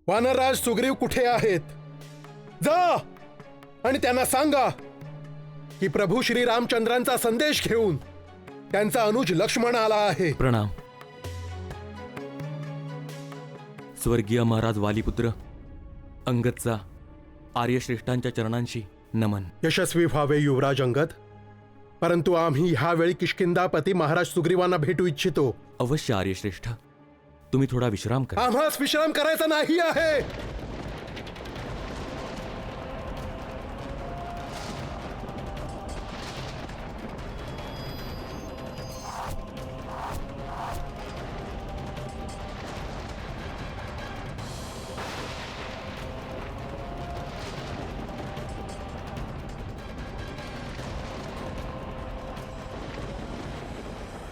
वानरराज सुग्रीव कुठे आहेत? जा आणि त्यांना सांगा की प्रभू श्री रामचंद्रांचा संदेश घेऊन त्यांचा अनुज लक्ष्मण आला आहे. प्रणाम. स्वर्गीय महाराज वालीपुत्र अंगदचा आर्यश्रेष्ठांच्या चरणांशी नमन. यशस्वी व्हावे युवराज अंगद, परंतु आम्ही ह्यावेळी किष्किंधापती महाराज सुग्रीवांना भेटू इच्छितो. अवश्य आर्यश्रेष्ठ, तुम्ही थोडा विश्राम करा. आम्हास विश्राम करायचा नाही आहे.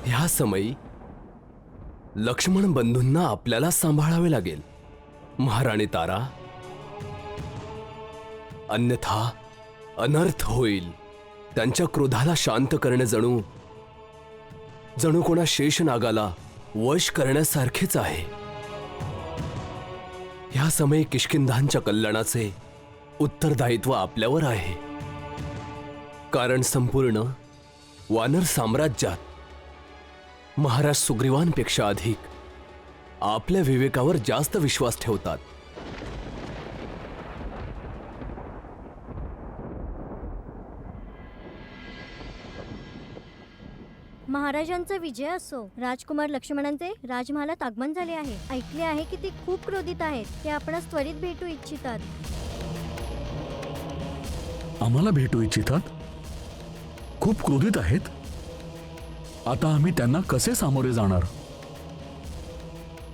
ह्या समयी लक्ष्मण बंधूंना आपल्याला सांभाळावे लागेल महाराणी तारा, अन्यथा अनर्थ होईल. त्यांच्या क्रोधाला शांत करणे जणू कोणा शेषनागाला वश करण्यासारखेच आहे. ह्या समयी किष्किंधांच्या कल्याणाचे उत्तरदायित्व आपल्यावर आहे, कारण संपूर्ण वानर साम्राज्यात महाराज सुग्रीवांपेक्षा अधिक आपल्या विवेकावर जास्त विश्वास ठेवतात. महाराजांचा विजय असो. राजकुमार लक्ष्मणांचे राजमहालात आगमन झाले आहे. ऐकले आहे की ते खूप क्रोधित आहेत. ते आपणास त्वरित भेटू इच्छितात. आम्हाला भेटू इच्छितात? खूप क्रोधित आहेत? आता आम्ही त्यांना कसे सामोरे जाणार?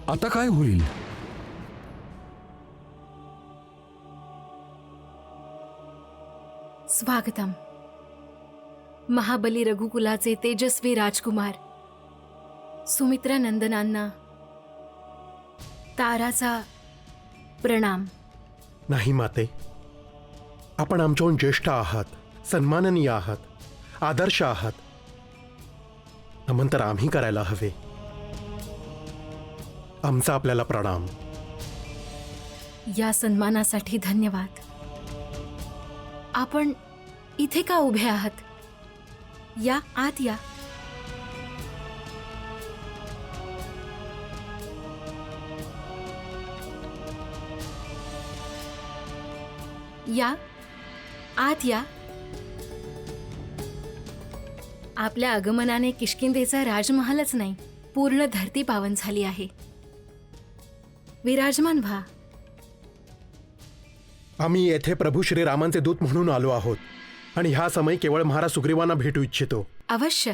आता काय होईल? स्वागतम. महाबली रघुकुलाचे तेजस्वी राजकुमार सुमित्रा नंदनांना ताराचा प्रणाम. नाही माते, आपण आमच्याहून ज्येष्ठ आहात, सन्माननीय आहात, आदर्श आहात. नमन तर आम्ही करायला हवे. आमचा आपल्याला प्रणाम. या सन्मानासाठी धन्यवाद. आपण इथे का उभे आहात? या, आत या. या, आत या. आपल्या आगमनाने किष्किंधेचा राजमहालच नाही, पूर्ण धरती पावन झाली आहे. विराजमान व्हा. आम्ही येथे प्रभू श्रीरामांचे दूत म्हणून आलो आहोत आणि ह्या समय केवळ महाराज सुग्रीवांना भेटू इच्छितो. अवश्य.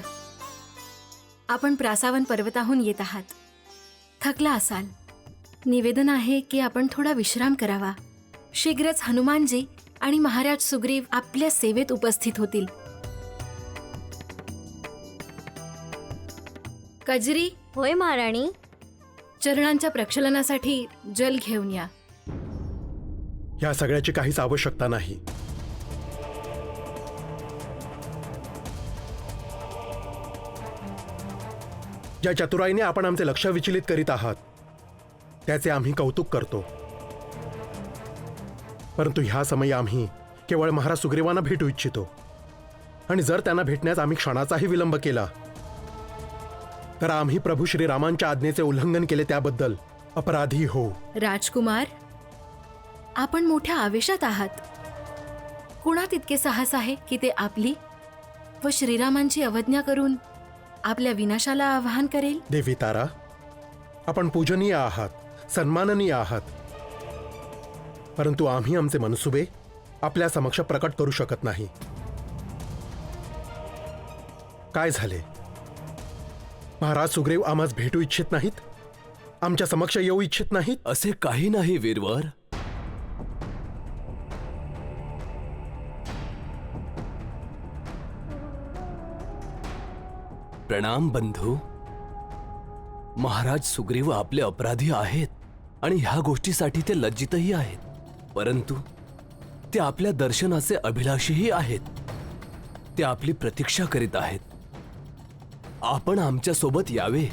आपण प्रासावन पर्वताहून येत आहात, थकला असाल. निवेदन आहे की आपण थोडा विश्राम करावा. शीघ्रच हनुमानजी आणि महाराज सुग्रीव आपल्या सेवेत उपस्थित होतील. कजरी. होय महाराणी. चरणांच्या प्रक्षालनासाठी जल घेऊन या. या सगळ्याची काहीच आवश्यकता नाही. ज्या चतुराईने आपण आमचे लक्ष विचलित करीत आहात त्याचे आम्ही कौतुक करतो, परंतु ह्या समयी आम्ही केवळ महाराज सुग्रीवांना भेटू इच्छितो आणि जर त्यांना भेटण्यास आम्ही क्षणाचाही विलंब केला तर आम्ही प्रभू श्रीरामांच्या आज्ञेचे उल्लंघन केले त्याबद्दल अपराधी हो. राजकुमार, आपण मोठ्या आवेशात आहात. कुणात इतके साहस आहे की ते आपली व श्रीरामांची अवज्ञा करून आपल्या विनाशाला आवाहन करेल? देवी तारा, आपण पूजनीय आहात, सन्माननीय आहात, परंतु आम्ही आमचे मनसुबे आपल्या समक्ष प्रकट करू शकत नाही. काय झाले? महाराज सुग्रीव आम्हास भेटू इच्छित नाहीत? आमच्या समक्ष येऊ इच्छित नाहीत? असे काही नाही वीरवर. प्रणाम बंधू. महाराज सुग्रीव आपले अपराधी आहेत आणि ह्या गोष्टीसाठी ते लज्जितही आहेत, परंतु ते आपल्या दर्शनाचे अभिलाषीही आहेत. ते आपली प्रतीक्षा करीत आहेत. आपण आमच्या सोबत यावे.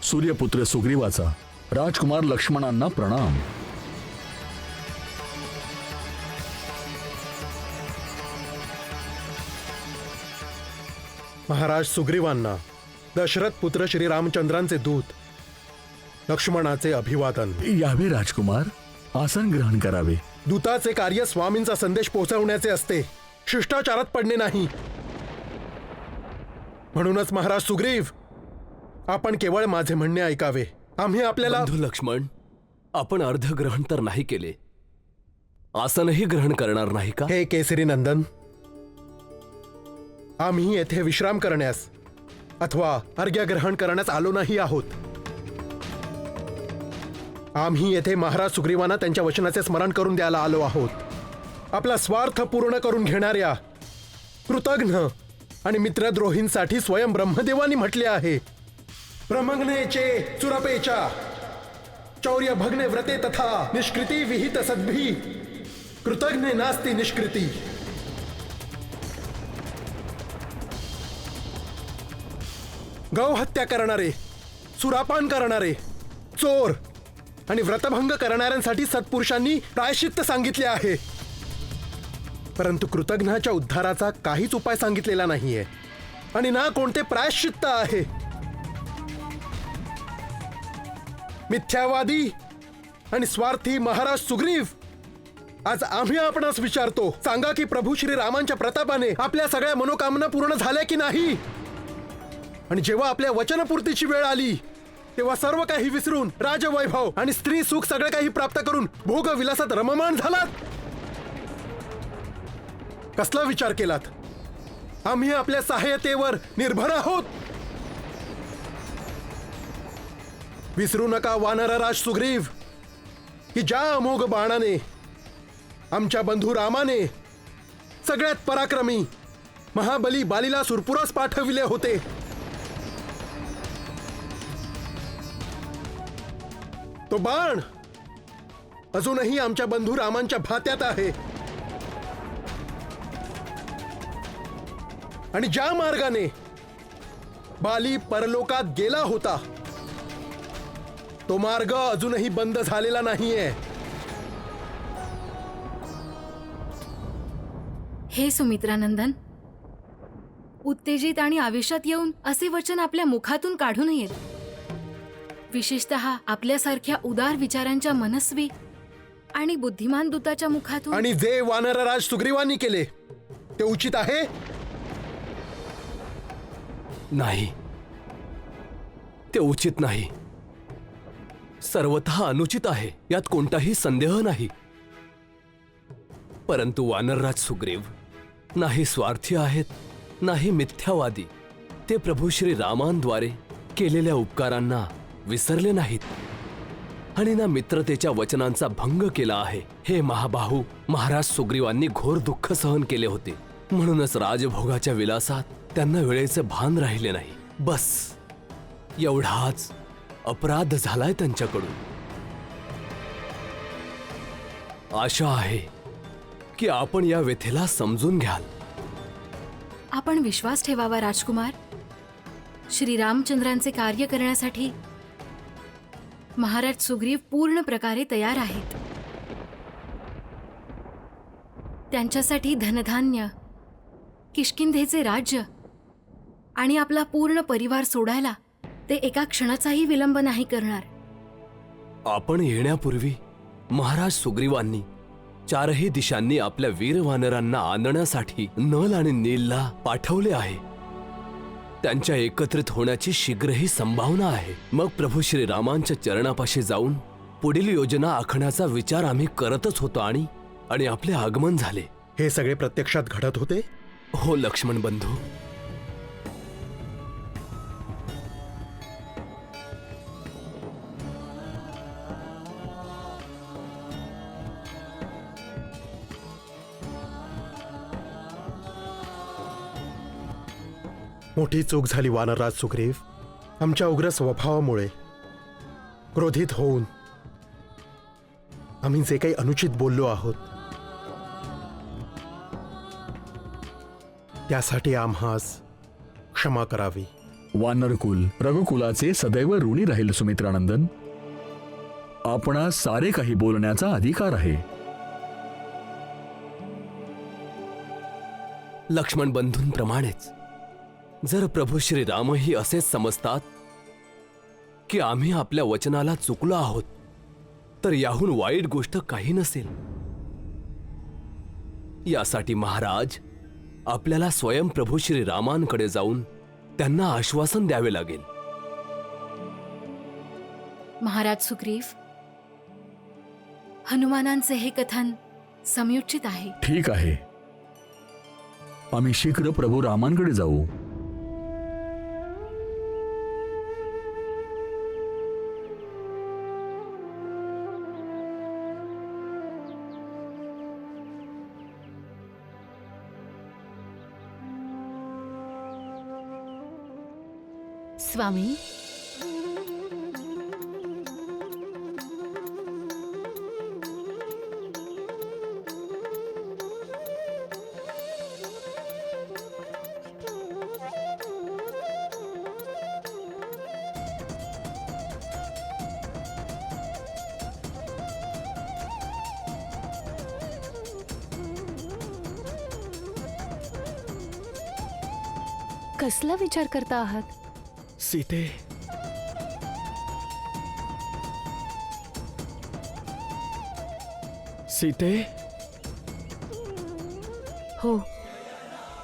सूर्यपुत्र सुग्रीवाचा राजकुमार लक्ष्मणांना प्रणाम. महाराज सुग्रीवांना दशरथ पुत्र श्री रामचंद्रांचे दूत लक्ष्मणाचे अभिवादन. यावे राजकुमार, आसन ग्रहण करावे. दूताचे कार्य स्वामींचा संदेश पोहोचवण्याचे असते, शिष्टाचारात पडणे नाही. म्हणूनच महाराज सुग्रीव, आपण केवळ माझे म्हणणे ऐकावे. आम्ही आपल्याला बंधू लक्ष्मण, आपण अर्धग्रहण तर नाही केले, आसनही ग्रहण करणार नाही का? हे केसरी नंदन, आम्ही येथे विश्राम करण्यास अथवा अर्घ्य ग्रहण करण्यास आलो नाही आहोत. आम्ही येथे महाराज सुग्रीवांना त्यांच्या वचनाचे स्मरण करून द्यायला आलो आहोत. आपला स्वार्थ पूर्ण करून घेणाऱ्या कृतघ्न आणि मित्रद्रोहींसाठी स्वयं ब्रह्मदेवानी म्हटले आहे, प्रमग्नेचे सुरपेचा चौर्य भग्ने व्रते तथा निष्कृती विहित सद्भी कृतघ्ने नास्ति निष्कृती. गौहत्या करणारे, सुरापान करणारे, चोर आणि व्रतभंग करणाऱ्यांसाठी सत्पुरुषांनी प्रायश्चित्त सांगितले आहे, परंतु कृतघ्नाच्या उद्धाराचा काहीच उपाय सांगितलेला नाहीये आणि ना कोणते प्रायश्चित्त आहे. मिथ्यावादी आणि स्वार्थी महाराज सुग्रीव, आज आम्ही आपणास विचारतो, सांगा की प्रभू श्री रामांच्या प्रतापाने आपल्या सगळ्या मनोकामना पूर्ण झाल्या की नाही? आणि जेव्हा आपल्या वचनपूर्तीची वेळ आली तेव्हा सर्व काही विसरून राजवैभव आणि स्त्री सुख सगळं काही प्राप्त करून भोग विलासात रममाण झालात? कसला विचार केलात? आम्ही आपल्या सहाय्यतेवर निर्भर आहोत. विसरू नका वानरराज सुग्रीव, की ज्या अमोघ बाणाने आमच्या बंधू रामाने सगळ्यात पराक्रमी महाबली बालीला सुरपुरास पाठविले होते, तो बाण अजूनही आमच्या बंधू रामांच्या भात्यात आहे. आणि ज्या मार्गाने बाली परलोकात गेला होता तो मार्ग अजूनही बंद झालेला नाहीये. हे सुमित्रानंदन, उत्तेजित आणि आवेशात येऊन असे वचन आपल्या मुखातून काढू नयेत. विशेषतः आपल्यासारख्या उदार विचारांच्या मनस्वी आणि बुद्धिमान दूताच्या मुखातून. आणि जे वानरराज सुग्रीवांनी केले ते उचित आहे? नाही, ते उचित नाही, सर्वतः अनुचित आहे, यात कोणताही संदेह नाही. परंतु वानरराज सुग्रीव नाही स्वार्थी आहेत, नाही मिथ्यावादी. ते प्रभू श्री रामांद्वारे केलेल्या उपकारांना विसरले नाहीत आणि ना मित्रतेच्या वचनांचा भंग केला आहे. हे महाबाहू महाराज सुग्रीवांनी घोर दुःख सहन केले होते, म्हणूनच राजभोगाच्या विलासात त्यांना वेळेचे भान राहिले नाही. बस एवढाच अपराध झालाय त्यांच्याकडून. आशा आहे की आपण या व्यथेला समजून घ्याल. आपण विश्वास ठेवावा राजकुमार. श्री रामचंद्रांचे कार्य करण्यासाठी महाराज सुग्रीव पूर्ण प्रकारे तयार आहेत. त्यांच्यासाठी धनधान्य, किष्किंधेचे राज्य आणि आपला पूर्ण परिवार सोडायला ते एका क्षणाचाही विलंब नाही करणार. आपण येण्यापूर्वी महाराज सुग्रीवांनी चारही दिशांनी आपल्या वीरवानरांना आणण्यासाठी नल आणि नीलला पाठवले आहे. त्यांच्या एकत्रित होण्याची शीघ्रही संभावना आहे. मग प्रभू श्री रामांच्या चरणापाशी जाऊन पुढील योजना आखण्याचा विचार आम्ही करतच होतो आणि आपले आगमन झाले. हे सगळे प्रत्यक्षात घडत होते? हो लक्ष्मण बंधू. मोठी चूक झाली वानरराज सुग्रीव. आमच्या उग्र स्वभावामुळे क्रोधित होऊन आम्ही जे काही अनुचित बोललो आहोत त्यासाठी आम्हास क्षमा करावी. वानरकुल रघुकुलाचे सदैव ऋणी राहील सुमित्रानंदन. आपणास सारे काही बोलण्याचा अधिकार आहे. लक्ष्मण बंधूंप्रमाणेच जर प्रभू श्रीरामही असेच समजतात की आम्ही आपल्या वचनाला चुकलो आहोत, तर याहून वाईट गोष्ट काही नसेल. यासाठी महाराज आपल्याला स्वयं प्रभू श्रीरामांकडे जाऊन त्यांना आश्वासन द्यावे लागेल. महाराज सुग्रीव, हनुमानांचे हे कथन समयोचित आहे. ठीक आहे, आम्ही शीघ्र प्रभू रामांकडे जाऊ. स्वामी, कसला विचार करता आहात? सीते, सीते, हो,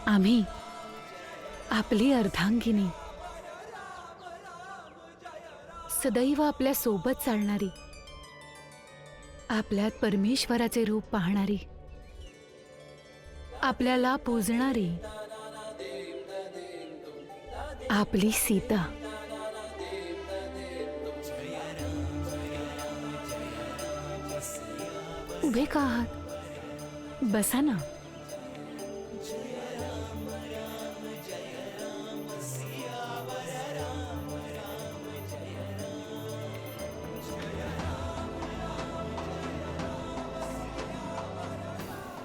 आम्ही आपली अर्धांगिनी, सदैव आपल्या सोबत चालणारी, आपल्यात परमेश्वराचे रूप पाहणारी, आपल्याला पूजणारी, आपली सीता. उभे का आहात? बसा ना.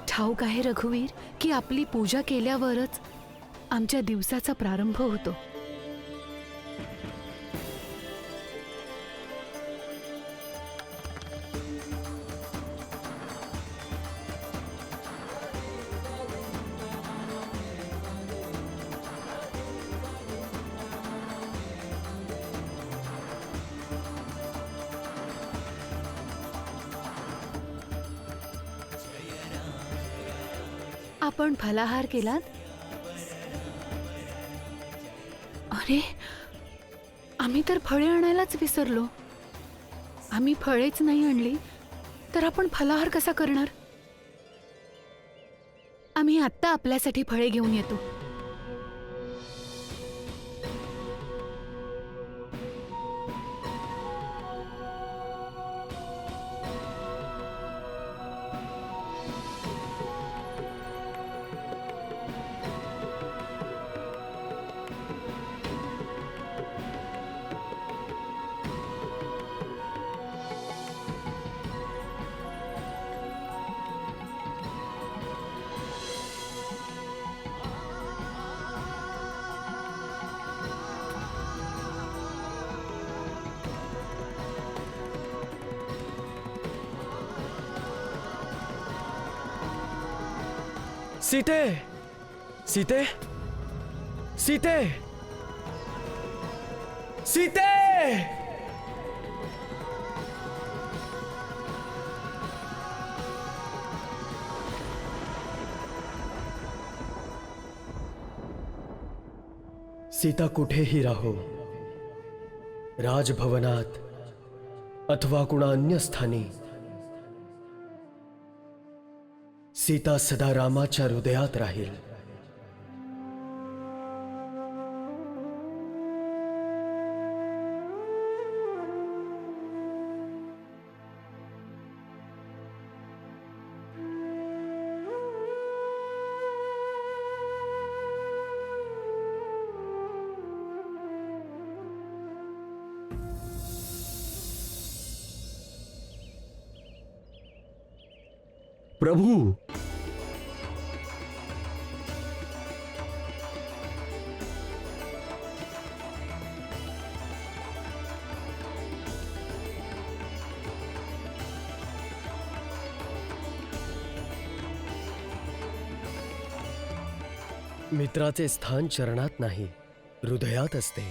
ठाऊक आहे रघुवीर की आपली पूजा केल्यावरच आमच्या दिवसाचा प्रारंभ होतो. आपण फलाहार केलात? अरे, आम्ही तर फळे आणायलाच विसरलो. आम्ही फळेच नाही आणली तर आपण फलाहार कसा करणार? आम्ही आत्ता आपल्यासाठी फळे घेऊन येतो. सीते, सीते, सीते, सीते. सीता कुठेही राहो, राजभवनात अथवा कुणा अन्य स्थानी, सीता सदा रामाच्या हृदयात राहील. प्रभू, मित्राचे स्थान चरणात नाही, हृदयात असते.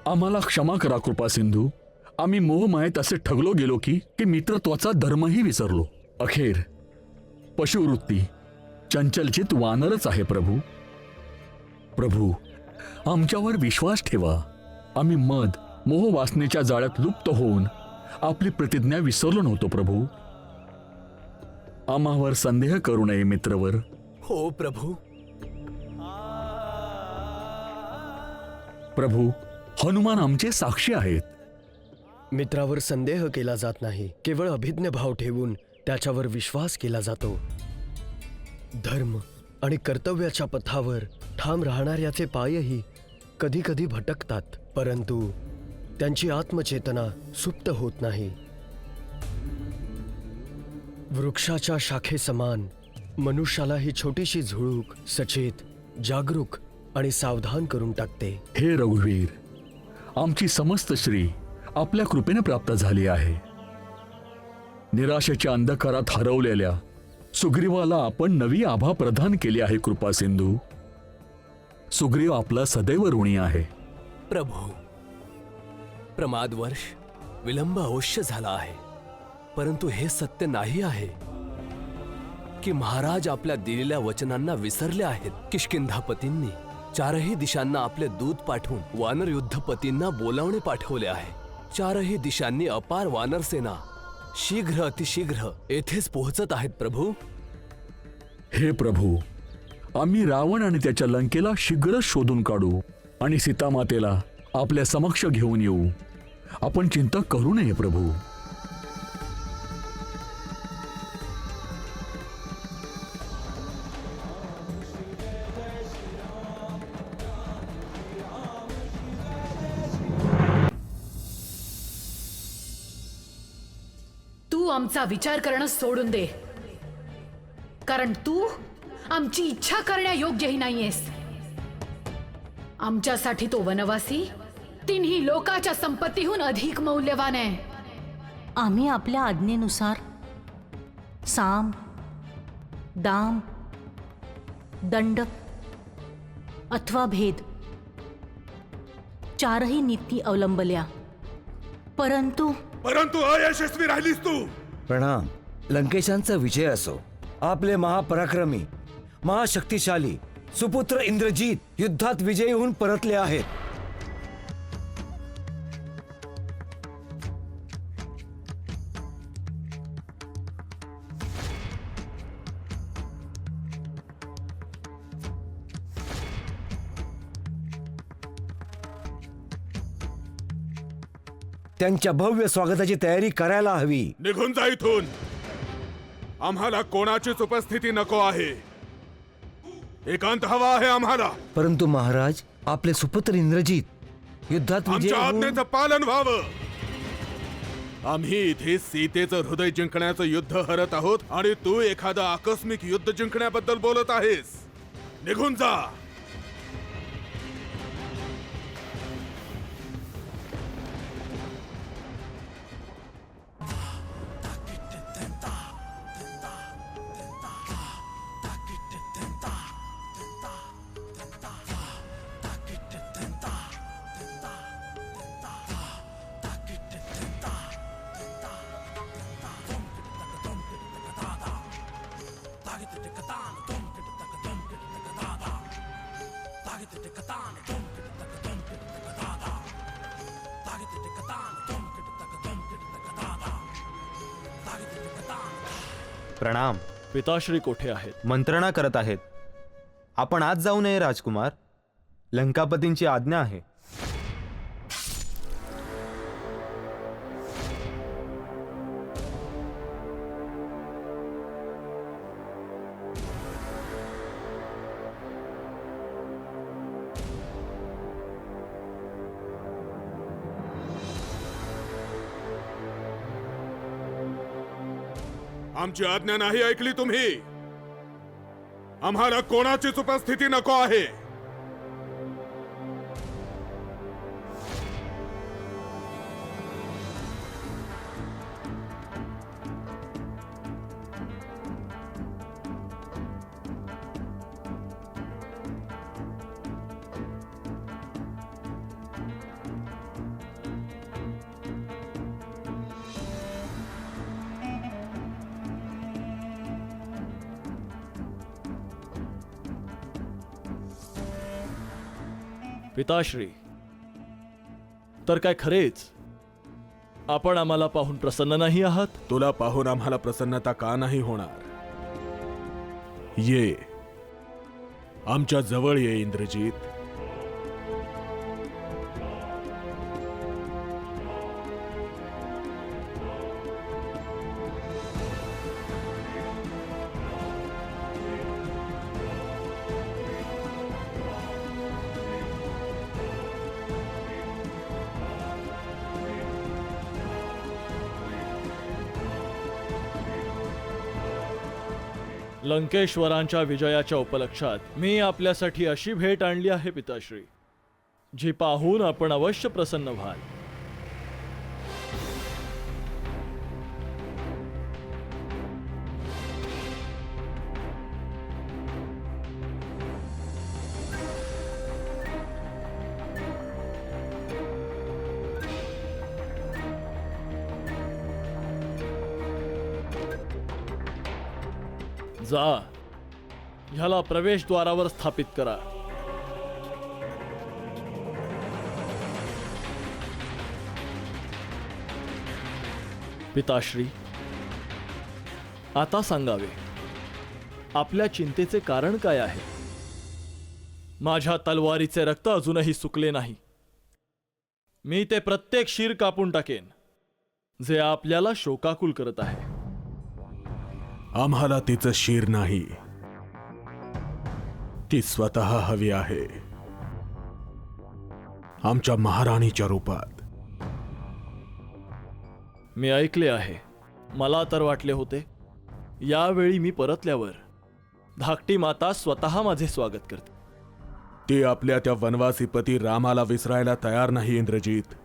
आम्हाला क्षमा करा कृपा सिंधू. आम्ही मोहमायेत असे ठगलो गेलो की मित्रत्वाचा धर्मही विसरलो. अखेर पशुवृत्ती चंचलचित वानरच आहे प्रभू. प्रभू, आमच्यावर विश्वास ठेवा. आम्ही मद मोह वासनेच्या जाळ्यात लुप्त होऊन आपली प्रतिज्ञा विसरलो नव्हतो प्रभू. आम्हावर संदेह करू नये मित्रवर. हो प्रभू. प्रभू, हनुमान आमचे साक्षी आहेत. मित्रावर संदेह केला जात नाही, केवळ अभिज्ञ भाव ठेवून त्याच्यावर विश्वास केला जातो. धर्म आणि कर्तव्याच्या पथावर ठाम राहणाऱ्याचे पायही कधी कधी भटकतात, परंतु त्यांची आत्मचेतना सुप्त होत नाही. वृक्षाच्या शाखेसमान मनुष्याला ही छोटीशी झुळूक सचेत, जागरूक आणि सावधान करून टाकते. हे रघुवीर, आमची समस्त श्री आपल्या कृपेने प्राप्त झाली आहे. निराशेच्या अंधकारात हरवलेल्या सुग्रीवाला आपण नवी आभा प्रदान केली आहे कृपा सिंधू. सुग्रीव आपला सदैव ऋणी आहे. प्रभू, प्रमादवर्ष विलंब अवश्य झाला आहे, परंतु हे सत्य नाही आहे की महाराज आपल्या दिलेल्या वचनांना विसरले आहेत. किष्किंधापतींनी चारही दिशांना आपले दूत पाठवून वानर युद्धपतींना बोलावणे पाठवले आहे. चारही दिशांनी अपार वानर सेना शीघ्र अतिशीघ्र येथेच पोहोचत आहेत प्रभू. हे प्रभू, आम्ही रावण आणि त्याच्या लंकेला शीघ्रच शोधून काढू आणि सीतामातेला आपल्या समक्ष घेऊन येऊ. आपण चिंता करू नये प्रभू. तू आमचा विचार करणं सोडून दे, कारण तू आमची इच्छा करण्यायोग्यही नाहीयेस. आमच्यासाठी तो वनवासी तिन्ही लोकाच्या संपत्तीहून अधिक मौल्यवान आहे. आम्ही आपल्या आज्ञेनुसार साम, दाम, दंड अथवा भेद चारही नीती अवलंबल्या, परंतु अयशस्वी राहिलीस तू. प्रणाम. लंकेशांचा विजय असो. आपले महापराक्रमी महाशक्तिशाली सुपुत्र इंद्रजीत युद्धात विजयी होऊन परतले आहेत. त्यांच्या भव्य स्वागताची तयारी करायला हवी. निघून जा इथून. आम्हाला कोणाचीच उपस्थिती नको आहे. एकांत हवा आहे आम्हाला. परंतु महाराज, आपले सुपुत्र इंद्रजीत युद्धात विजयी आमच्या होऊन आज्ञेचं पालन व्हावं. आम्ही इथे सीतेचं हृदय जिंकण्याचं युद्ध हरत आहोत आणि तू एखादं आकस्मिक युद्ध जिंकण्याबद्दल बोलत आहेस. निघून जा. प्रणाम. पिताश्री कोठे आहेत? मंत्रणा करत आहेत. आपण आज जाऊ नये राजकुमार. लंकापतींची आज्ञा आहे. आमची आज्ञा नाही ऐकली तुम्ही. आम्हाला कोणाचीच उपस्थिती नको आहे. पिताश्री, तर काय खरेच आपण आम्हाला पाहून प्रसन्न नाही आहात? तुला पाहून आम्हाला प्रसन्नता का नाही होणार? ये, आमच्या जवळ ये इंद्रजीत. लंकेश्वरांच्या विजयाच्या उपलक्षात मी आपल्यासाठी अशी भेट आणली आहे पिताश्री, जी पाहून आपण अवश्य प्रसन्न व्हाल. जा, ह्याला प्रवेशद्वारावर स्थापित करा. पिताश्री, आता सांगावे, आपल्या चिंतेचे कारण काय आहे? माझ्या तलवारीचे रक्त अजूनही सुकले नाही. मी ते प्रत्येक शीर कापून टाकेन जे आपल्याला शोकाकुल करत आहे. आम्हाला तिचं शीर नाही, ती स्वतः हवी आहे, आमच्या महाराणीच्या रूपात. मी ऐकले आहे, मला तर वाटले होते यावेळी मी परतल्यावर धाकटी माता स्वतः माझे स्वागत करते. ती आपल्या त्या वनवासी पती रामाला विसरायला तयार नाही इंद्रजीत.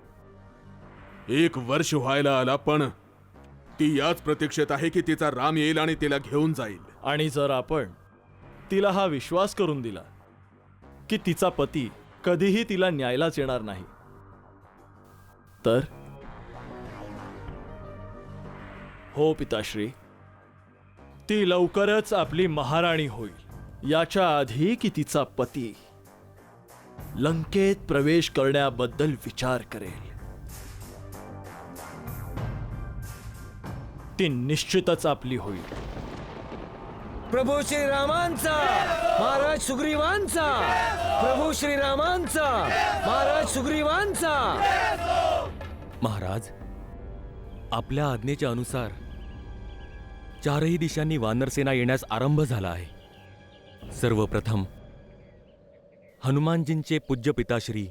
1 वर्ष व्हायला आला, पण ती याच प्रतीक्षेत आहे की तिचा राम येईल आणि तिला घेऊन जाईल. आणि जर आपण तिला हा विश्वास करून दिला की तिचा पती कधीही तिला न्यायलाच येणार नाही, तर हो पिताश्री, ती लवकरच आपली महाराणी होईल, याच्या आधी की तिचा पती लंकेत प्रवेश करण्याबद्दल विचार करेल. ती निश्चितच आपली होईल. प्रभू श्रीरामांचा, महाराज सुग्रीवांचा, प्रभू श्रीरामांचा, महाराज सुग्रीवांचा. महाराज, आपल्या आज्ञेच्या अनुसार 4ही दिशांनी वानरसेना येण्यास आरंभ झाला आहे. सर्वप्रथम हनुमानजींचे पूज्य पिताश्री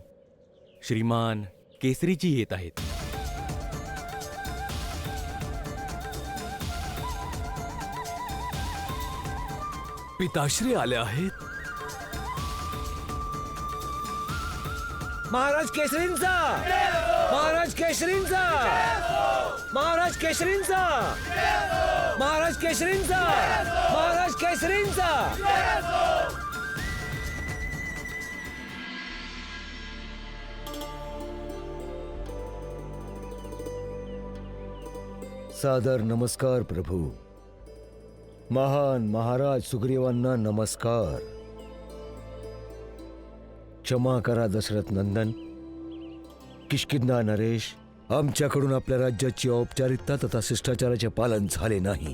श्रीमान केसरीजी येत आहेत. पिताश्री आले आहेत. महाराज केसरींचा, महाराज केसरींचा, महाराज केसरींचा, महाराज केसरींचा, महाराज केसरींचा. सादर नमस्कार प्रभू. महान महाराज सुग्रीवांना नमस्कार. क्षमा करा दशरथ नंदन, किष्किंधा नरेश, आमच्याकडून आपल्या राज्याची औपचारिकता तथा शिष्टाचाराचे पालन झाले नाही.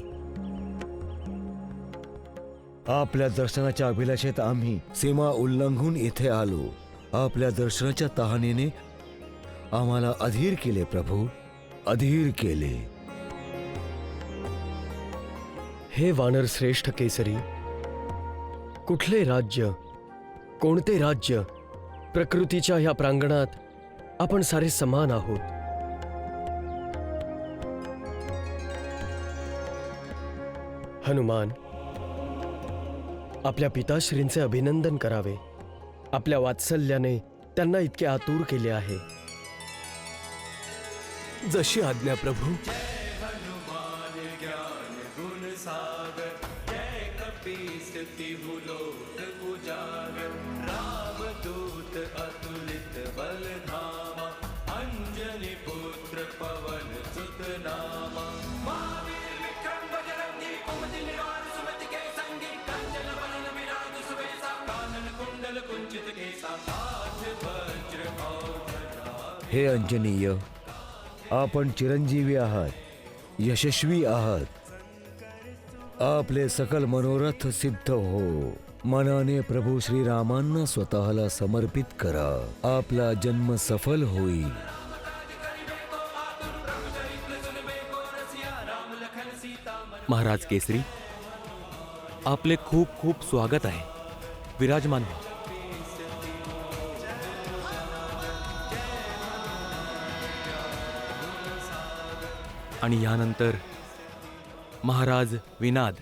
आपल्या दर्शनाच्या अभिलाषेत आम्ही सीमा उल्लंघून येथे आलो. आपल्या दर्शनाच्या तहानेने आम्हाला अधीर केले प्रभू, अधीर केले. हे वानर श्रेष्ठ केसरी, कुठले राज्य, कोणते राज्य, प्रकृतीच्या ह्या प्रांगणात आपण सारे समान आहोत. हनुमान, आपल्या पिताश्रींचे अभिनंदन करावे. आपल्या वात्सल्याने त्यांना इतके आतुर केले आहे. जशी आज्ञा प्रभू. कुंचित केसा हे अंजनीय, आपण चिरंजीवी आहात, यशस्वी आहात. आपले सकल मनोरथ सिद्ध हो. मनाने प्रभू श्रीरामांना स्वतःला समर्पित करा. आपला जन्म सफल होईल. महाराज केसरी, आपले खूप खूप स्वागत आहे. विराजमान व्हा. आणि यानंतर महाराज विनाद.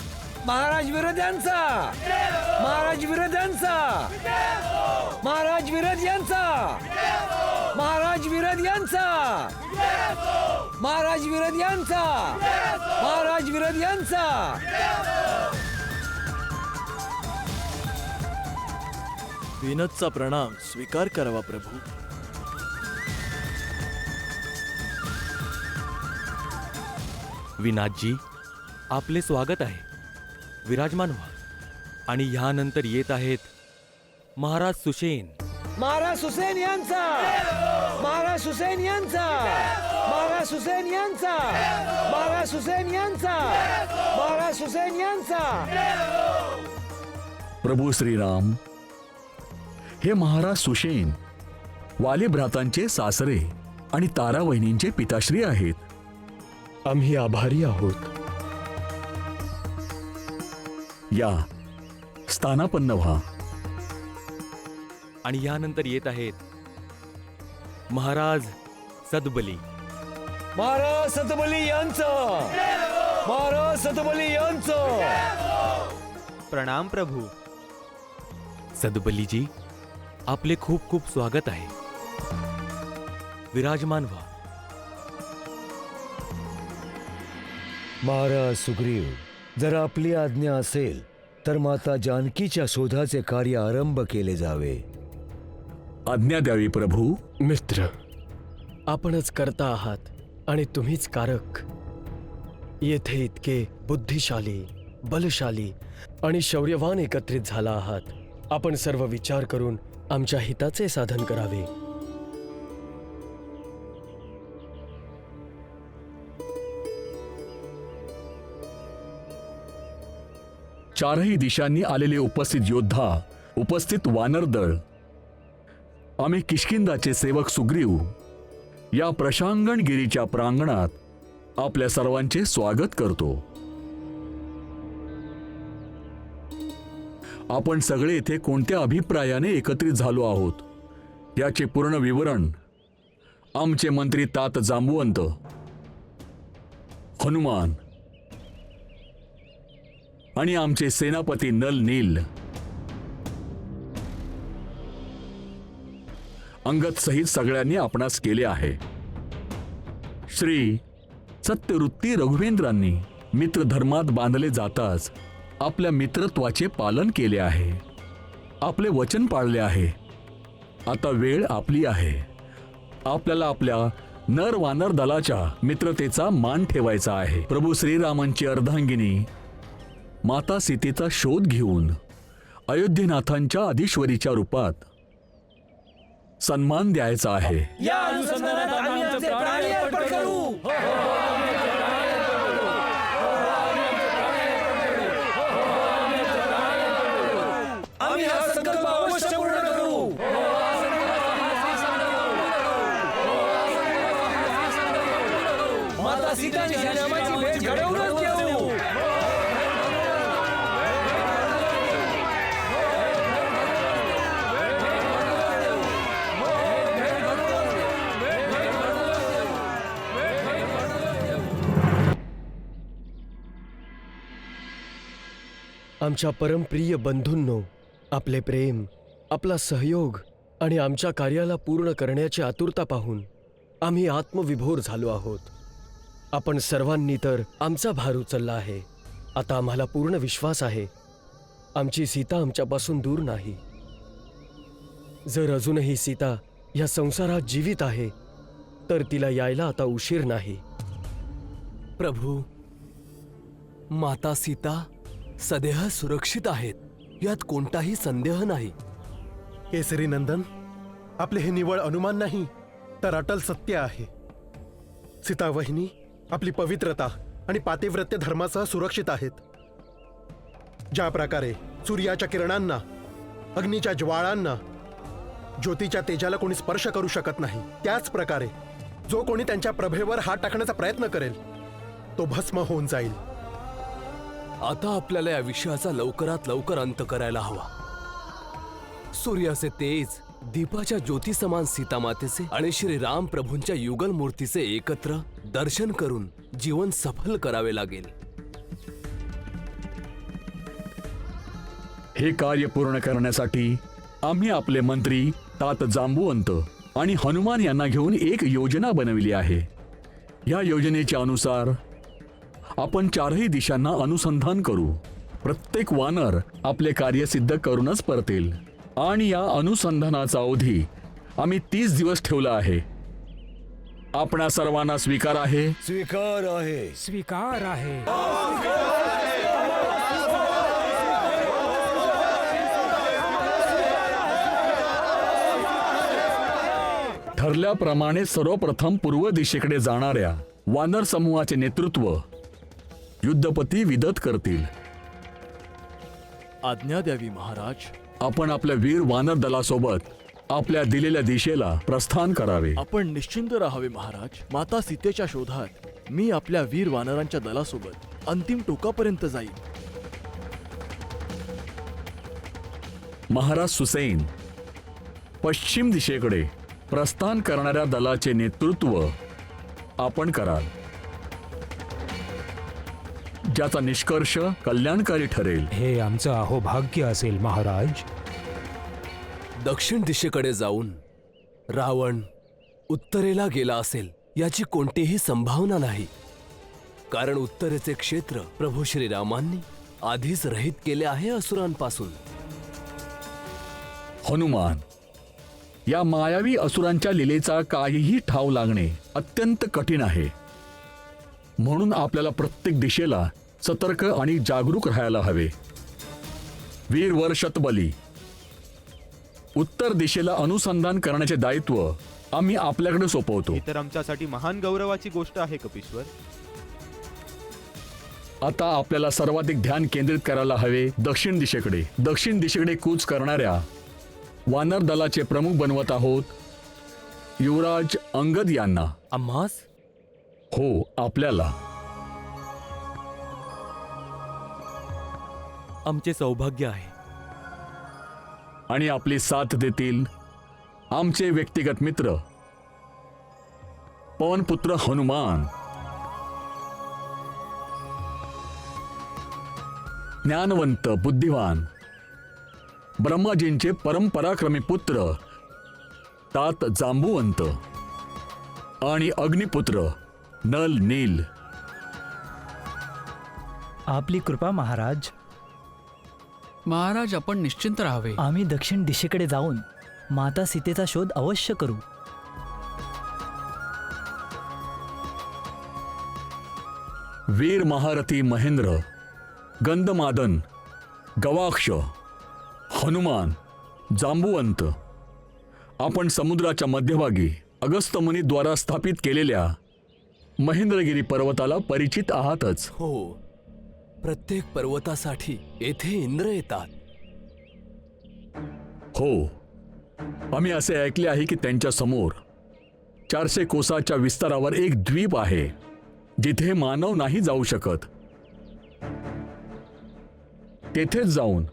महाराज विरोध यांचा, महाराज विरोध यांचा, महाराज विरोध यांचा, महाराज विरोध यांचा, महाराज विरोध यांचा, महाराज विरोध यांचा. विनोदचा प्रणाम स्वीकार करावा प्रभू. विनादजी, आपले स्वागत आहे. विराजमान व्हा. आणि ह्यानंतर येत आहेत महाराज सुषेण. महाराज हुसेन यांचा, महाराज हुसेन यांचा, महाराज हुसेन यांचा, महाराज हुसेन यांचा, महाराज हुसेन यांचा. प्रभू श्रीराम, हे महाराज सुषेण वाले भ्रातांचे सासरे आणि तारा वहिनींचे पिताश्री आहेत. आम्ही आभारी आहोत. या, स्थानापन्न व्हा. आणि यानंतर येत आहेत महाराज सदबली. महाराज सतबली यांचं, महाराज सतबली यांचं. प्रणाम प्रभू. सदबलीजी, आपले खूप खूप स्वागत आहे. विराजमान व्हा. महाराज सुग्रीव, जर आपली आज्ञा असेल तर माता जानकीच्या शोधाचे कार्य आरंभ केले जावे. आज्ञा द्यावी प्रभू. मित्र, आपणच करता आहात आणि तुम्हीच कारक. येथे इतके बुद्धिशाली, बलशाली आणि शौर्यवान एकत्रित झाला आहात. आपण सर्व विचार करून आमच्या हिताचे साधन करावे. चारही दिशांनी आलेले उपस्थित योद्धा, उपस्थित वानरदळ, आम्ही किष्किंधाचे सेवक सुग्रीव या प्रशांगणगिरीच्या प्रांगणात आपल्या सर्वांचे स्वागत करतो. आपण सगळे येथे कोणत्या अभिप्रायाने एकत्रित झालो आहोत याचे पूर्ण विवरण आमचे मंत्री तात जांबुवंत, हनुमान आणि आमचे सेनापती नल नील अंगद सहित सगळ्यांनी आपणास केले आहे. श्री सत्यवृत्ती रघुवेंद्रांनी मित्रधर्मात बांधले जाताच आपल्या मित्रत्वाचे पालन केले आहे. आपले वचन पाळले आहे. आता वेळ आपली आहे. आपल्याला आपल्या नर वानर दलाच्या मित्रतेचा मान ठेवायचा आहे. प्रभू श्रीरामांची अर्धांगिनी माता सीतेचा शोध घेऊन अयोध्यनाथांच्या अधीश्वरीच्या रूपात सन्मान द्यायचा आहे. या अनुसंधानात आम्ही आमचे प्राण अर्पण करू. आम्ही हा संकल्प अवश्य पूर्ण करू. माता सीता आणि श्रीरामाची भेट घडवूनच घेऊ. आमच्या परमप्रिय बंधूंनो, आपले प्रेम, आपला सहयोग आणि आमच्या कार्याला पूर्ण करण्याची आतुरता पाहून आम्ही आत्मविभोर झालो आहोत. आपण सर्वांनी तर आमचा भार उचलला आहे. आता आम्हाला पूर्ण विश्वास आहे आमची सीता आमच्यापासून दूर नाही. जर अजूनही सीता या संसारात जीवित आहे तर तिला यायला आता उशीर नाही. प्रभू, माता सीता सदेह सुरक्षित आहेत, यात कोणताही संदेह नाही. केसरी नंदन, आपले हे निवळ अनुमान नाही तर अटल सत्य आहे. सीता वहिनी आपली पवित्रता आणि पातिव्रत्य धर्मासह सुरक्षित आहेत. ज्या प्रकारे सूर्याच्या किरणांना, अग्नीच्या ज्वाळांना, ज्योतीच्या तेजाला कोणी स्पर्श करू शकत नाही, त्याच प्रकारे जो कोणी त्यांच्या प्रभेवर हात टाकण्याचा प्रयत्न करेल तो भस्म होऊन जाईल. आता आपल्याला या विषयाचा लवकरात लवकर अंत करायला हवा. सूर्याचे तेज, दीपाच्या ज्योती समान सीतामातेचे आणि श्रीराम प्रभूंच्या युगल मूर्तीचे एकत्र दर्शन करून जीवन सफल करावे लागेल. हे कार्य पूर्ण करण्यासाठी आम्ही आपले मंत्री तात जांबुवंत आणि हनुमान यांना घेऊन एक योजना बनविली आहे. या योजनेच्या अनुसार आपण चारही दिशांना अनुसंधान करू. प्रत्येक वानर आपले कार्य सिद्ध करूनच परतेल आणि या अनुसंधानाचा अवधी आम्ही 30 दिवस ठेवला आहे. आपणा सर्वांना स्वीकार आहे? स्वीकार आहे. स्वीकार आहे. ठरल्याप्रमाणे सर्वप्रथम पूर्व दिशेकडे जाणाऱ्या वानर समूहाचे नेतृत्व युद्धपती विदत करतील. आज्ञा द्यावी महाराज. आपण आपल्या वीर वानर दलासोबत आपल्या दिलेल्या दिशेला प्रस्थान करावे. आपण निश्चिंत राहावे महाराज. माता सीतेच्या शोधात मी आपल्या वीर वानरांच्या दलासोबत अंतिम टोकापर्यंत जाईल. महाराज सुसैन पश्चिम दिशेकडे प्रस्थान करणाऱ्या दलाचे नेतृत्व आपण कराल, ज्याचा निष्कर्ष कल्याणकारी ठरेल. हे आमचं अहोभाग्य असेल महाराज. दक्षिण दिशेकडे जाऊन रावण उत्तरेला गेला असेल याची कोणतीही संभावना नाही, कारण उत्तरेचे क्षेत्र प्रभू श्रीरामांनी आधीच रहित केले आहे असुरांपासून. हनुमान, या मायावी असुरांच्या लीलेचा काहीही ठाव लागणे अत्यंत कठीण आहे. म्हणून आपल्याला प्रत्येक दिशेला सतर्क आणि जागरूक राहायला हवे. वीर वर शतबली, उत्तर दिशेला अनुसंधान करण्याचे दायित्व आम्ही आपल्याकडे सोपवतो. तर आमच्यासाठी महान गौरवाची गोष्ट आहे कपीश्वर. आता आपल्याला सर्वाधिक ध्यान केंद्रित करायला हवे दक्षिण दिशेकडे. दक्षिण दिशेकडे कूच करणाऱ्या वानर दलाचे प्रमुख बनवत आहोत युवराज अंगद यांना. आम्हास? हो, आपल्याला. आमचे सौभाग्य आहे. आणि आपली साथ देतील आमचे व्यक्तिगत मित्र पवनपुत्र हनुमान, ज्ञानवंत, बुद्धिवान, ब्रह्माजींचे परमपराक्रमी पुत्र तात जांबुवंत आणि अग्निपुत्र नल नील. आपली कृपा महाराज. महाराज, आपण निश्चिंत राहावे. आम्ही दक्षिण दिशेकडे जाऊन माता सीतेचा शोध अवश्य करू. वीर महारथी महेंद्र, गंधमादन, गवाक्ष, हनुमान, जांबुवंत, आपण समुद्राच्या मध्यभागी अगस्त मुनी द्वारा स्थापित केलेल्या महेंद्रगिरी पर्वताला परिचित आहातच. हो, प्रत्येक पर्वतासाठी येथे इंद्र येतात. हो, आम्ही असे ऐकले आहे की त्यांच्या समोर 400 कोसाच्या विस्तारावर एक द्वीप आहे जिथे मानव नाही जाऊ शकत. तेथेच जाऊन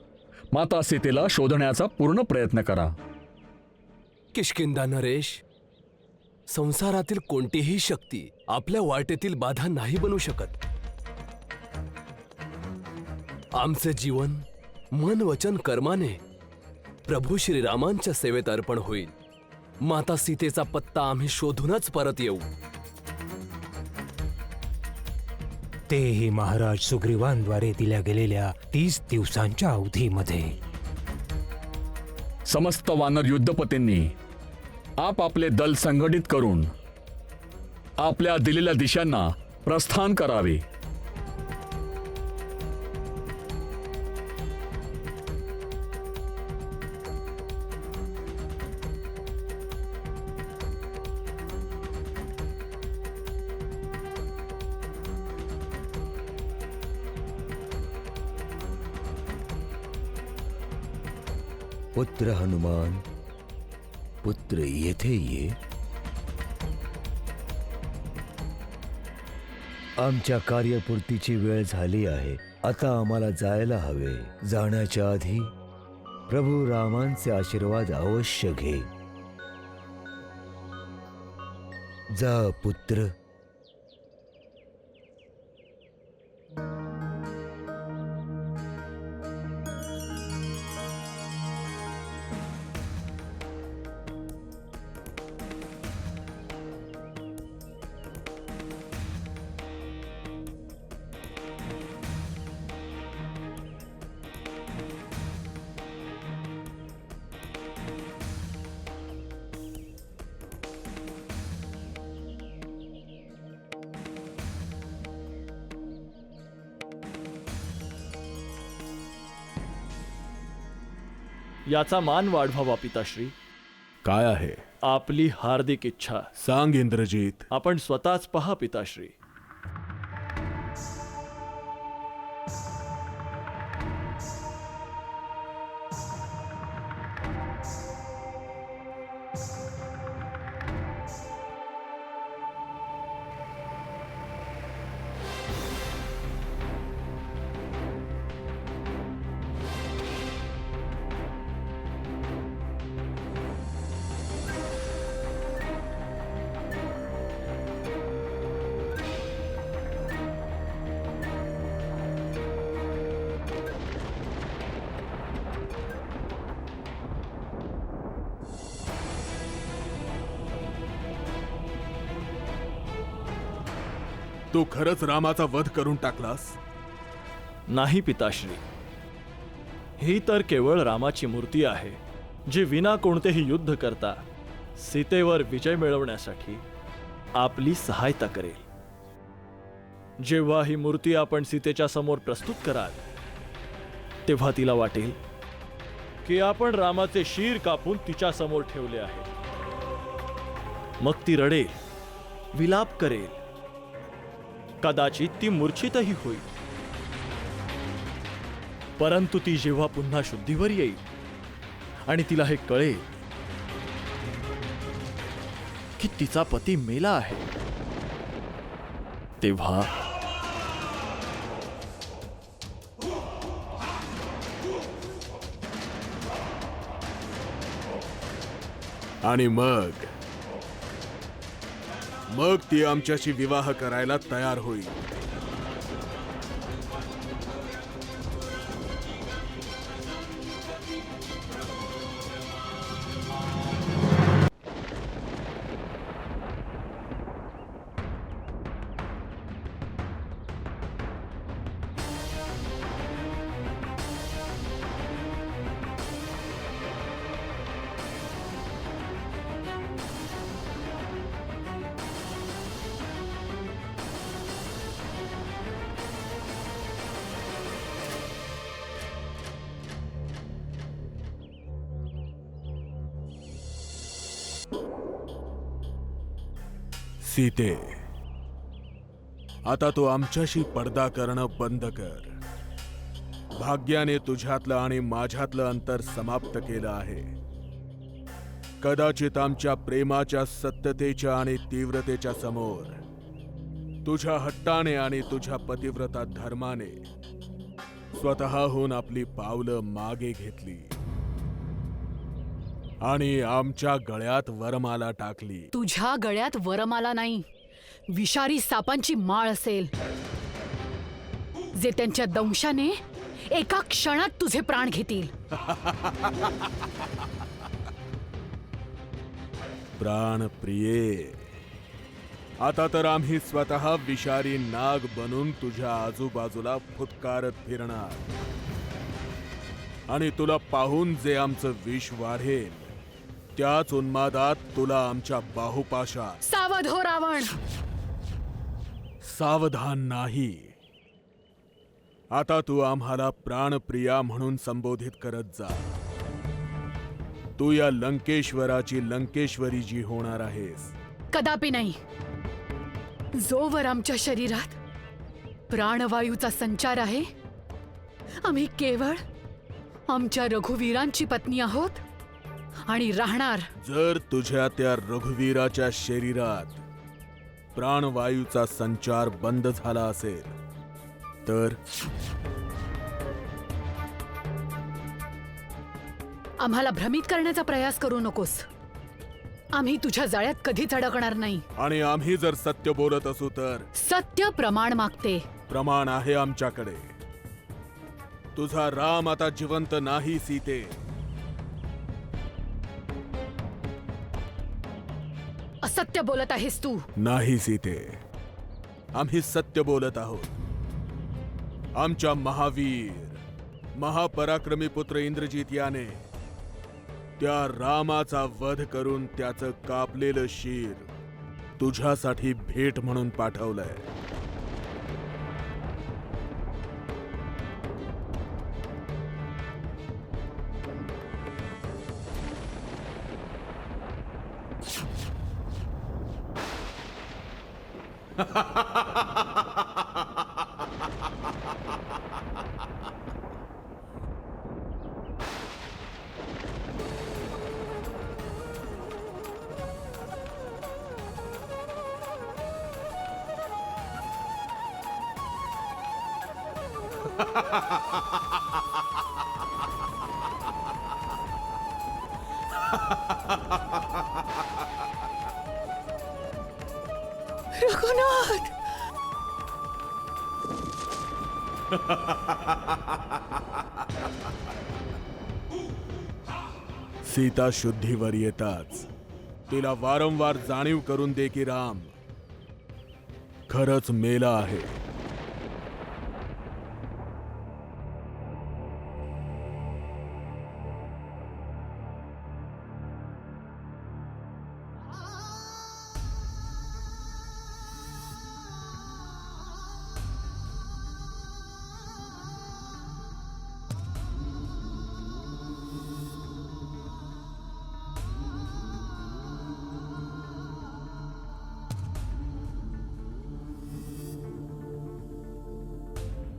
माता सीतेला शोधण्याचा पूर्ण प्रयत्न करा. किष्किंधा नरेश, संसारातील कोणतीही शक्ती आपल्या वाटेतील बाधा नाही बनू शकत. आमचे जीवन मन वचन कर्माने प्रभू श्रीरामांच्या सेवेत अर्पण होईल. माता सीतेचा पत्ता आम्ही शोधूनच परत येऊ. तेही महाराज सुग्रीवांद्वारे दिल्या गेलेल्या 30 दिवसांच्या अवधीमध्ये. समस्त वानर युद्धपतींनी आपले दल संघटित करून आपल्या दिलेल्या दिशांना प्रस्थान करावे. पुत्र हनुमान, पुत्र येथे ये. आमच्या कार्यपूर्तीची वेळ झाली आहे. आता आम्हाला जायला हवे. जाण्याच्या आधी प्रभू रामांचे आशीर्वाद अवश्य घे. जा पुत्र. याचा मान वाढवावा पिताश्री. काय आहे? आपली हार्दिक इच्छा. सांग इंद्रजित. आपण स्वतःच पहा पिताश्री. तू खरंच रामाचा वध करून टाकलास? नाही पिताश्री, ही तर केवळ रामाची मूर्ती आहे, जी विना कोणतेही युद्ध करता सीतेवर विजय मिळवण्यासाठी आपली सहायता करेल. जेव्हा ही मूर्ती आपण सीतेच्या समोर प्रस्तुत कराल, तेव्हा तिला वाटेल की आपण रामाचे शीर कापून तिच्या समोर ठेवले आहे. मग ती रडेल, विलाप करेल, कदाचित ती मूर्छितही होईल. परंतु ती जेव्हा पुन्हा शुद्धीवर येईल आणि तिला हे कळेल की तिचा पती मेला आहे, तेव्हा आणि मग ती आमच्याशी विवाह करायला तयार होईल. सीते, आता तू आमच्याशी पडदा करणं बंद कर. भाग्याने तुझ्यातलं आणि माझ्यातलं अंतर समाप्त केलं आहे. कदाचित आमच्या प्रेमाच्या सत्यतेच्या आणि तीव्रतेच्या समोर तुझ्या हट्टाने आणि तुझ्या पतिव्रता धर्माने स्वतःहून आपली पावलं मागे घेतली आणि आमच्या गळ्यात वरमाला टाकली. तुझ्या गळ्यात वरमाला नाही, विषारी सापांची माळ असेल, जे त्यांच्या दंशाने एका क्षणात तुझे प्राण घेतील. प्राण प्रिये, आता तर आम्ही स्वतः विषारी नाग बनून तुझ्या आजूबाजूला फुटकारत फिरणार आणि तुला पाहून जे आमचं विष वाढेल, त्याच उन्मादात तुला आमच्या बाहुपाशात. सावध हो रावण. सावधान नाही. आता तू आम्हाला प्राणप्रिया म्हणून संबोधित करत जा. तू या लंकेश्वराची लंकेश्वरी जी होणार आहेस. कदापि नाही. जोवर आमच्या शरीरात प्राणवायूचा संचार आहे, आम्ही केवळ आमच्या रघुवीरांची पत्नी आहोत आणि राहणार. जर तुझ्या त्या रघुवीराच्या शरीरात प्राणवायूचा संचार बंद झाला असेल तर आम्हाला भ्रमित करण्याचा प्रयास करू नकोस. आम्ही तुझ्या जाळ्यात कधीच अडकणार नाही. आणि आम्ही जर सत्य बोलत असू तर सत्य प्रमाण मागते. प्रमाण आहे आमच्याकडे. तुझा राम आता जिवंत नाही सीते. असत्य बोलत आहेस तू. नाही सीते, आम्ही सत्य बोलत आहोत. आमच्या महावीर महापराक्रमी पुत्र इंद्रजित याने त्या रामाचा वध करून त्याचं कापलेलं शीर तुझ्यासाठी भेट म्हणून पाठवलंय. रघुनाथ. सीता शुद्धीवर येताच तिला वारंवार जाणीव करून दे की राम खरंच मेला आहे.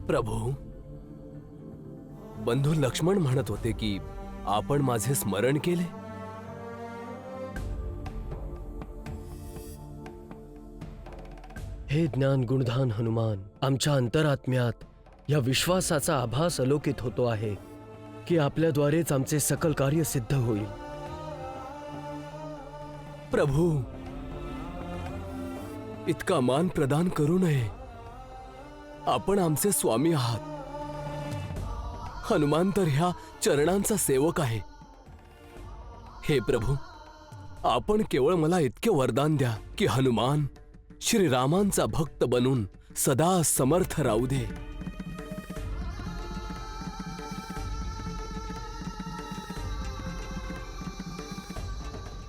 प्रभू, बंधू लक्ष्मण म्हणत होते की आपण माझे स्मरण केले. हे ज्ञान गुणधान हनुमान, आमच्या अंतरात्म्यात या विश्वासाचा आभास अलोकित होतो आहे की आपल्याद्वारेच आमचे सकल कार्य सिद्ध होईल. प्रभू, इतका मान प्रदान करू नये. आपण आमचे स्वामी आहात. हनुमान तर ह्या चरणांचा सेवक आहे. हे प्रभू, आपण केवळ मला इतके वरदान द्या की हनुमान श्रीरामांचा भक्त बनून सदा समर्थ राहू दे.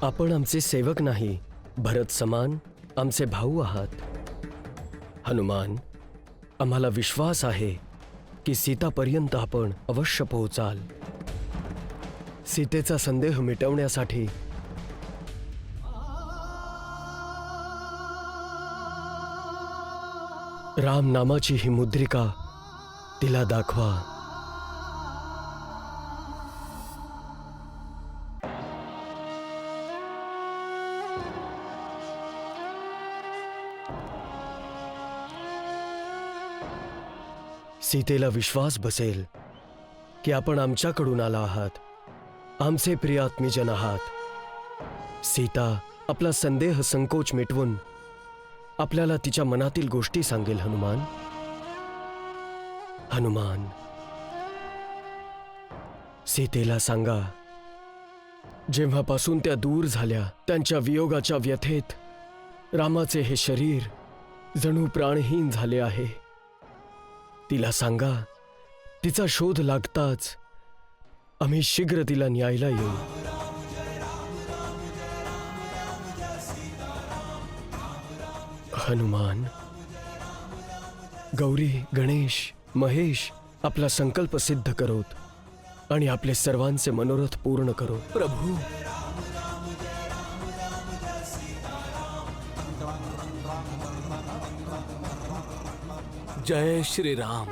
आपण आमचे सेवक नाही, भरत समान आमचे भाऊ आहात. हनुमान, आम्हाला विश्वास आहे की सीतापर्यंत आपण अवश्य पोहोचाल. सीतेचा संदेह मिटवण्यासाठी राम नामाची ही मुद्रिका तिला दाखवा. सीतेला विश्वास बसेल की आपण आमच्याकडून आला आहात, आमचे प्रियात्मीजन आहात. सीता आपला संदेह संकोच मिटवून आपल्याला तिच्या मनातील गोष्टी सांगेल. हनुमान, हनुमान, सीतेला सांगा, जेव्हापासून त्या दूर झाल्या त्यांच्या वियोगाच्या व्यथेत रामाचे हे शरीर जणू प्राणहीन झाले आहे. तिला सांगा, तिचा शोध लागताच आम्ही शीघ्र तिला न्यायला येऊ. हनुमान, गौरी, गणेश, महेश आपला संकल्प सिद्ध करोत आणि आपले सर्वांचे मनोरथ पूर्ण करो. प्रभू, जय श्री राम.